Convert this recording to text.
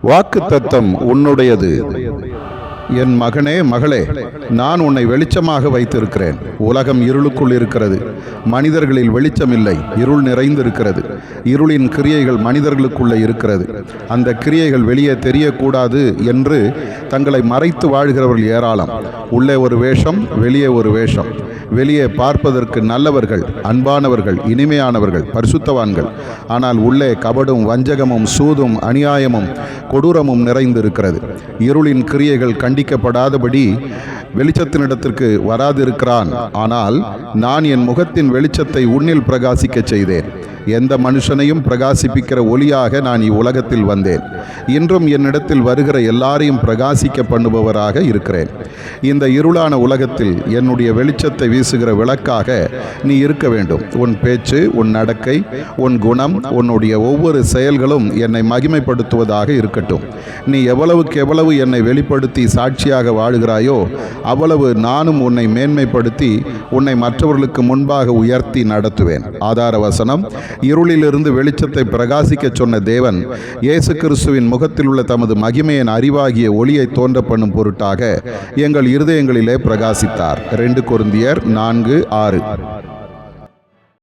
வாக்குத்தத்தம் உன்னுடையது. என் மகனே, மகளே, நான் உன்னை வெளிச்சமாக வைத்திருக்கிறேன். உலகம் இருளுக்குள் இருக்கிறது, மனிதர்களில் வெளிச்சம் இல்லை, இருள் நிறைந்திருக்கிறது. இருளின் கிரியைகள் மனிதர்களுக்குள்ளே இருக்கிறது. அந்த கிரியைகள் வெளியே தெரியக்கூடாது என்று தங்களை மறைத்து வாழ்கிறவர்கள் ஏராளம். உள்ளே ஒரு வேஷம், வெளியே ஒரு வேஷம். வெளியே பார்ப்பதற்கு நல்லவர்கள், அன்பானவர்கள், இனிமையானவர்கள், பரிசுத்தவான்கள். ஆனால் உள்ளே கபடும், வஞ்சகமும், சூதும், அநியாயமும், கொடூரமும் நிறைந்திருக்கிறது. இருளின் கிரியைகள் கண்டிக்கப்படாதபடி வெளிச்சத்தினிடத்திற்கு வராதிருக்கிறான். ஆனால் நான் என் முகத்தின் வெளிச்சத்தை உன்னில் பிரகாசிக்க செய்தேன். எந்த மனுஷனையும் பிரகாசிப்பிக்கிற ஒளியாக நான் இவ்வுலகத்தில் வந்தேன். இன்றும் என்னிடத்தில் வருகிற எல்லாரையும் பிரகாசிக்க பண்ணுபவராக இருக்கிறேன். இந்த இருளான உலகத்தில் என்னுடைய வெளிச்சத்தை வீசுகிற விளக்காக நீ இருக்க வேண்டும். உன் பேச்சு, உன் நடக்கை, உன் குணம், உன்னுடைய ஒவ்வொரு செயல்களும் என்னை மகிமைப்படுத்துவதாக இருக்கட்டும். நீ எவ்வளவுக்கு எவ்வளவு என்னை வெளிப்படுத்தி சாட்சியாக வாழுகிறாயோ அவ்வளவு நானும் உன்னை மேன்மைப்படுத்தி உன்னை மற்றவர்களுக்கு முன்பாக உயர்த்தி நடத்துவேன். ஆதார வசனம்: இருளிலிருந்து வெளிச்சத்தை பிரகாசிக்க சொன்ன தேவன் இயேசு கிறிஸ்துவின் முகத்தில் உள்ள தமது மகிமையின் அறிவாகிய ஒளியை தோன்ற பண்ணும் பொருட்டாக எங்கள் இருதயங்களிலே பிரகாசித்தார். 2 கொரிந்தியர் 4:6.